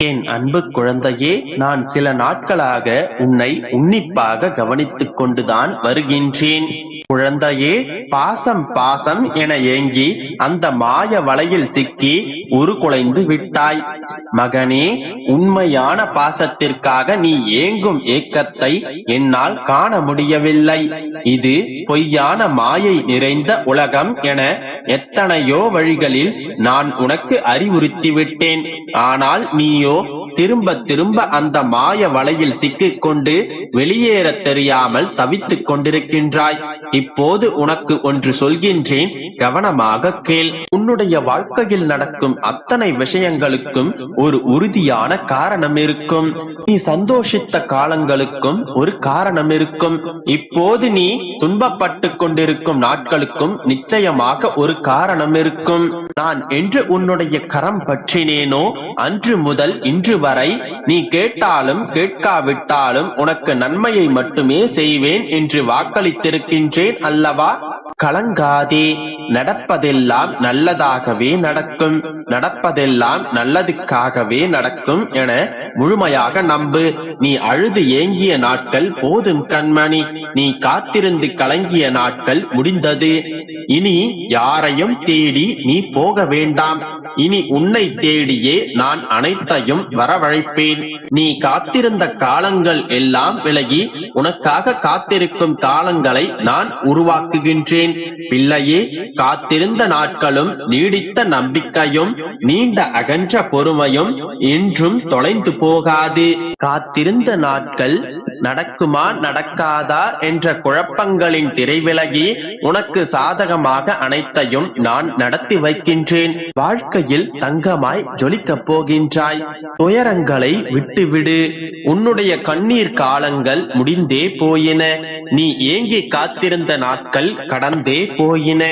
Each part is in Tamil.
என் அன்பு குழந்தையே, நான் சில நாட்களாக உன்னை உன்னிப்பாக கவனித்துக் கொண்டுதான் வருகின்றேன். குழந்தையே, பாசம் பாசம் என ஏங்கி அந்த மாய வலையில் சிக்கி உருக்குலைந்து விட்டாய். மகனே, உண்மையான பாசத்திற்காக நீ ஏங்கும் ஏக்கத்தை என்னால் காண முடியவில்லை. இது பொய்யான மாயை நிறைந்த உலகம் என எத்தனையோ வழிகளில் நான் உனக்கு அறிவுறுத்திவிட்டேன். ஆனால் நீயோ திரும்ப திரும்ப அந்த மாய வலையில் சிக்கிக் கொண்டு வெளியேற தெரியாமல் தவித்துக் கொண்டிருக்கின்றாய். இப்போது உனக்கு ஒன்று சொல்கின்றேன், கவனமாக கேள். உன்னுடைய வாழ்க்கையில் நடக்கும் அத்தனை விஷயங்களுக்கும் ஒரு உறுதியான காரணம் இருக்கும். நீ சந்தோஷித்த காலங்களுக்கும் ஒரு காரணம் இருக்கும். இப்போது நீ துன்பப்பட்டு கொண்டிருக்கும் நாட்களுக்கும் நிச்சயமாக ஒரு காரணம் இருக்கும். நான் என்று உன்னுடைய கரம் பற்றினேனோ அன்று முதல் இன்று வரை நீ கேட்டாலும் கேட்காவிட்டாலும் உனக்கு நன்மையை மட்டுமே செய்வேன் என்று வாக்களித்திருக்கின்றேன் அல்லவா? கலங்காதே. நடப்பதெல்லாம் நல்லதாகவே நடக்கும், நடப்பதெல்லாம் நல்லதுக்காகவே நடக்கும் என முழுமையாக நம்பு. நீ அழுது ஏங்கிய நாட்கள் போதும் கண்மணி. நீ காத்திருந்து கலங்கிய நாட்கள் முடிந்தது. இனி யாரையும் தேடி நீ போக வேண்டாம். இனி உன்னை தேடியே நான் அனைத்தையும் வரவழைப்பேன். நீ காத்திருந்த காலங்கள் எல்லாம் விலகி உனக்காக காத்திருக்கும் காலங்களை நான் உருவாக்குகின்றேன். பிள்ளையே, காத்திருந்த நாட்களும் நீடித்த நம்பிக்கையும் நீண்ட அகன்ற பொறுமையும் என்றும் தொலைந்து போகாது. காத்திருந்த நாட்கள் நடக்குமா நடக்காதா என்ற குழப்பங்களின் திரைவிலகி உனக்கு சாதகமாக அனைத்தையும் நான் நடத்தி வைக்கின்றேன். வாழ்க்கையில் தங்கமாய் ஜொலிக்கப் போகின்றாய். துயரங்களை விட்டுவிடு. உன்னுடைய கண்ணீர் காலங்கள் முடிந்தே போயின. நீ ஏங்கி காத்திருந்த நாட்கள் கடந்தே போயின.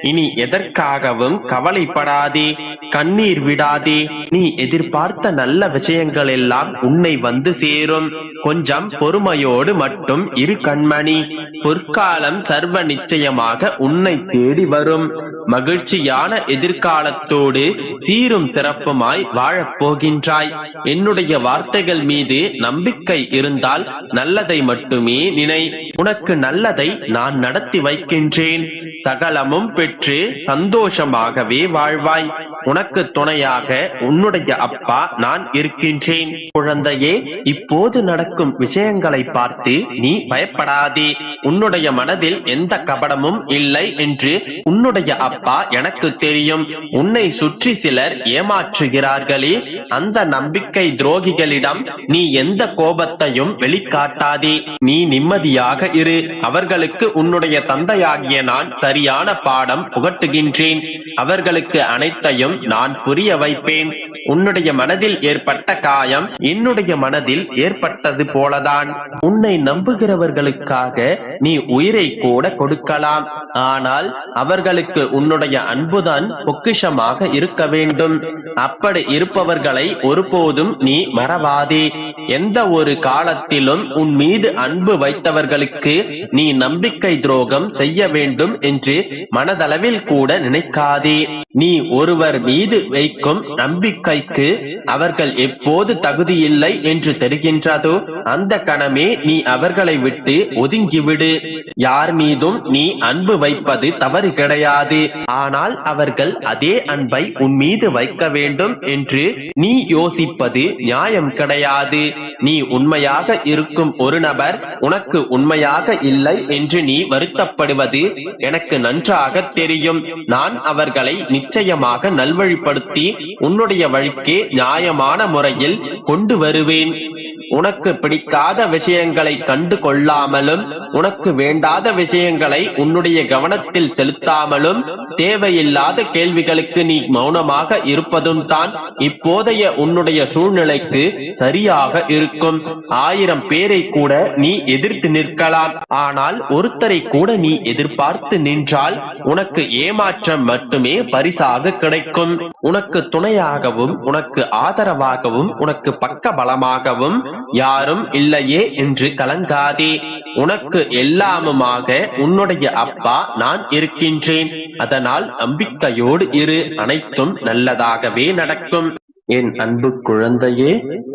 இனி எதற்காகவும் கவலைப்படாதே, கண்ணீர் விடாதே. நீ எதிர்பார்த்த நல்ல விஷயங்கள் எல்லாம் உன்னை வந்து சேரும். கொஞ்சம் பொறுமையோடு மட்டும் இரு கண்மணி. பொற்காலம் சர்வ நிச்சயமாக உன்னை தேடி வரும். மகிழ்ச்சியான எதிர்காலத்தோடு சீரும் சிறப்புமாய் வாழப் போகின்றாய். என்னுடைய வார்த்தைகள் மீது நம்பிக்கை இருந்தால் நல்லதை மட்டுமே நினை. உனக்கு நல்லதை நான் நடத்தி வைக்கின்றேன். சகலமும் பெற்று சந்தோஷமாகவே வாழ்வாய். உனக்கு துணையாக உன்னுடைய அப்பா நான் இருக்கின்றேன். குழந்தையே, இப்போது நடக்கும் விஷயங்களை பார்த்து நீ பயப்படாதே. உன்னுடைய மனதில் எந்த கபடமும் இல்லை என்று உன்னுடைய அப்பா எனக்கு தெரியும். உன்னை சுற்றி சிலர் ஏமாற்றுகிறார்களே, அந்த நம்பிக்கை துரோகிகளிடம் நீ எந்த கோபத்தையும் வெளிக்காட்டாதே. நீ நிம்மதியாக இரு. அவர்களுக்கு உன்னுடைய தந்தையாகிய நான் சரியான பாடம் புகட்டுகின்றேன். அவர்களுக்கு அனைத்தையும் நான் புரிய வைப்பேன். உன்னுடைய மனதில் ஏற்பட்ட காயம் என்னுடைய மனதில் ஏற்பட்டது போலதான். உன்னை நம்புகிறவர்களுக்காக நீ உயிரை கூட கொடுக்கலாம். ஆனால் அவர்களுக்கு உன்னுடைய அன்புதான் பொக்கிஷமாக இருக்க வேண்டும். அப்படி இருப்பவர்களை ஒருபோதும் நீ மறவாதே. எந்த ஒரு காலத்திலும் உன் மீது அன்பு வைத்தவர்களுக்கு நீ நம்பிக்கை துரோகம் செய்ய வேண்டும் என்று மனதளவில் கூட நினைக்காதே. நீ ஒருவர் மீது வைக்கும் நம்பிக்கைக்கு அவர்கள் எப்போது தகுதியில்லை என்று தெரிகின்றதோ அந்த கணமே நீ அவர்களை விட்டு ஒதுங்கிவிடு. யார் மீதும் நீ அன்பு வைப்பது தவறு கிடையாது. ஆனால் அவர்கள் அதே அன்பை உன் மீது வைக்க வேண்டும் என்று நீ யோசிப்பது நியாயம் கிடையாது. நீ உண்மையாக இருக்கும் ஒரு நபர் உனக்கு உண்மையாக இல்லை என்று நீ வருத்தப்படுவது எனக்கு நன்றாக தெரியும். நான் அவர்களை நிச்சயமாக நல்வழிப்படுத்தி உன்னுடைய வழிக்கு நியாயமான முறையில் கொண்டு வருவேன். உனக்கு பிடிக்காத விஷயங்களை கண்டு கொள்ளாமலும் உனக்கு வேண்டாத விஷயங்களை உன்னுடைய கவனத்தில் செலுத்தாமலும் தேவையில்லாத கேள்விகளுக்கு நீ மௌனமாக இருப்பதும் தான் இப்போதைய உன்னுடைய சூழ்நிலைக்கு சரியாக இருக்கும். 1000 பேரை கூட நீ எதிர்த்து நிற்கலாம். ஆனால் ஒருத்தரை கூட நீ எதிர்பார்த்து நின்றால் உனக்கு ஏமாற்றம் மட்டுமே பரிசாக கிடைக்கும். உனக்கு துணையாகவும் உனக்கு ஆதரவாகவும் உனக்கு பக்க பலமாகவும் யாரும் இல்லையே என்று கலங்காதே. உனக்கு எல்லாமுமாக உன்னுடைய அப்பா நான் இருக்கின்றேன். அதனால் நம்பிக்கையோடு இரு. அனைத்தும் நல்லதாகவே நடக்கும். என் அன்பு குழந்தையே,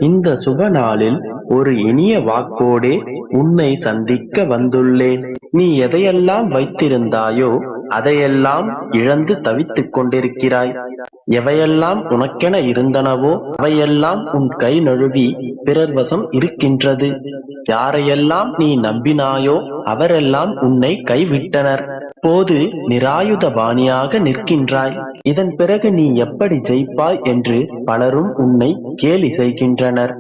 இந்த சுப நாளில் ஒரு இனிய வாக்கோடே உன்னை சந்திக்க வந்துள்ளேன். நீ எதையெல்லாம் வைத்திருந்தாயோ அதையெல்லாம் இழந்து தவித்துக் கொண்டிருக்கிறாய். எவையெல்லாம் உனக்கென இருந்தனவோ அவையெல்லாம் உன் கை நழுவி பிறர் வசம் இருக்கின்றது. யாரையெல்லாம் நீ நம்பினாயோ அவரெல்லாம் உன்னை கைவிட்டனர். போது நிராயுதபாணியாக நிற்கின்றாய். இதன் பிறகு நீ எப்படி ஜெயிப்பாய் என்று பலரும் உன்னை கேலி செய்கின்றனர்.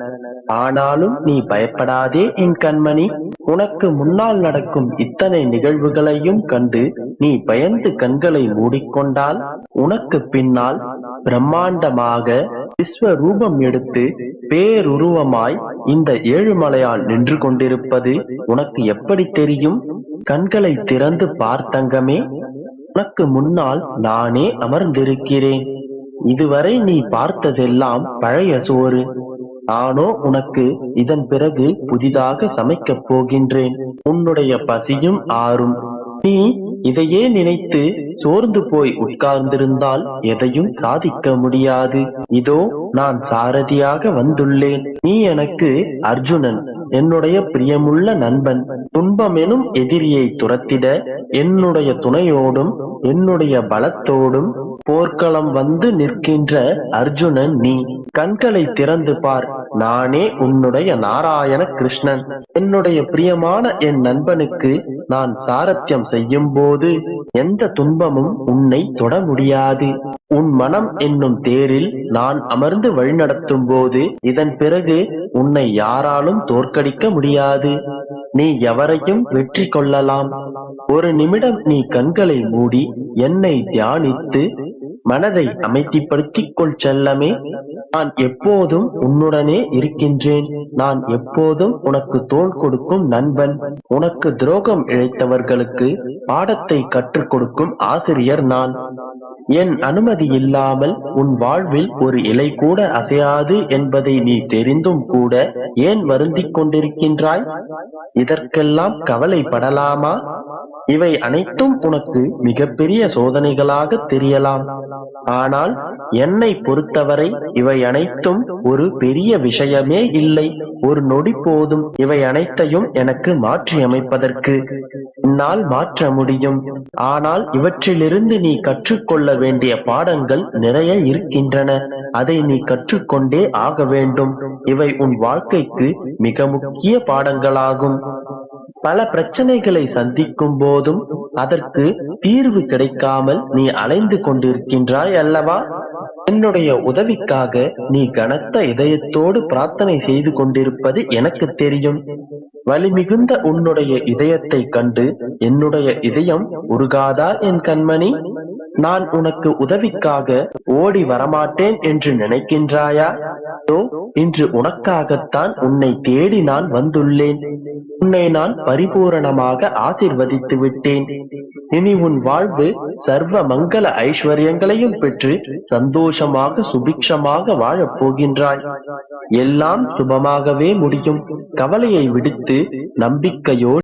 ஆனாலும் நீ பயப்படாதே என் கண்மணி. உனக்கு முன்னால் நடக்கும் இத்தனை நிகழ்வுகளையும் கண்டு நீ பயந்து கண்களை மூடிக்கொண்டால் உனக்கு பின்னால் பிரம்மாண்டமாக விஸ்வரூபம் எடுத்து பேருருவமாய் இந்த ஏழுமலையால் நின்று கொண்டிருப்பது உனக்கு எப்படி தெரியும்? கண்களை திறந்து பார்த்தங்கமே, உனக்கு முன்னால் நானே அமர்ந்திருக்கிறேன். இதுவரை நீ பார்த்ததெல்லாம் பழைய சோறு. நானோ உனக்கு இதன் பிறகு புதிதாக சமைக்கப் போகின்றேன். உன்னுடைய பசியும் ஆறும். நீ இதையே நினைத்து சோர்ந்து போய் உட்கார்ந்திருந்தால் எதையும் சாதிக்க முடியாது. இதோ நான் சாரதியாக வந்துள்ளேன். நீ எனக்கு அர்ஜுனன், என்னுடைய பிரியமுள்ள நண்பன். துன்பமெனும் எதிரியை துரத்திட என்னுடைய துணையோடும் என்னுடைய பலத்தோடும் போர்க்களம் வந்து நிற்கின்ற அர்ஜுனன் நீ. கண்களை திறந்து பார், நானே உன்னுடைய நாராயண கிருஷ்ணன். என்னுடைய பிரியமான என் நண்பனுக்கு நான் சாரத்தியம் செய்யும் போது எந்த துன்பமும் உன்னை தொட முடியாது. உன் மனம் என்னும் தேரில் நான் அமர்ந்து வழிநடத்தும் போது இதன் பிறகு உன்னை யாராலும் தோற்கடிக்க முடியாது. நீ எவரையும் வெற்றி கொள்ளலாம். ஒரு நிமிடம் நீ கண்களை மூடி என்னை தியானித்து மனதை அமைதிப்படுத்திக் கொள் செல்லமே. நான் எப்போதும் உன்னுடனே இருக்கின்றேன். நான் எப்போதும் உனக்கு தோள் கொடுக்கும் நண்பன். உனக்கு துரோகம் இழைத்தவர்களுக்கு பாடத்தை கற்றுக் கொடுக்கும் ஆசிரியர் நான். என் அனுமதி இல்லாமல் உன் வாழ்வில் ஒரு இலை கூட அசையாது என்பதை நீ தெரிந்தும் கூட ஏன் வருந்திக் கொண்டிருக்கின்றாய்? இதற்கெல்லாம் கவலைப்படலாமா? இவை அனைத்தும் உனக்கு மிகப்பெரிய சோதனைகளாக தெரியலாம். ஆனால் என்னை பொறுத்தவரை இவை அனைத்தும் ஒரு பெரிய விஷயமே இல்லை. ஒரு நொடி போதும் இவை அனைத்தையும் எனக்கு மாற்றி அமைப்பதற்கு. என்னால் மாற்ற முடியும். ஆனால் இவற்றிலிருந்து நீ கற்றுக்கொள்ள வேண்டிய பாடங்கள் நிறைய இருக்கின்றன. அதை நீ கற்றுக்கொண்டே ஆக வேண்டும். இவை உன் வாழ்க்கைக்கு மிக முக்கிய பாடங்களாகும். பல பிரச்சனைகளை சந்திக்கும் போதும் அதற்கு தீர்வு கிடைக்காமல் நீ அலைந்து கொண்டிருக்கின்றாய் அல்லவா? என்னுடைய உதவிக்காக நீ கனத்த இதயத்தோடு பிரார்த்தனை செய்து கொண்டிருப்பது எனக்கு தெரியும். வலிமிகுந்த உன்னுடைய இதயத்தை கண்டு என்னுடைய இதயம் உருகாதா என் கண்மணி? நான் உனக்கு உதவிக்காக ஓடி வரமாட்டேன் என்று நினைக்கின்றாயா? இன்று உனக்காகத்தான் உன்னை தேடி நான் வந்துள்ளேன். உன்னை நான் பரிபூரணமாக ஆசீர்வதித்து விட்டேன். இனி உன் வாழ்வு சர்வ மங்கள ஐஸ்வர்யங்களையும் பெற்று சந்தோஷமாக சுபிக்ஷமாக வாழப் போகின்றாய். எல்லாம் சுபமாகவே முடியும். கவலையை விடுத்து நம்பிக்கையோடு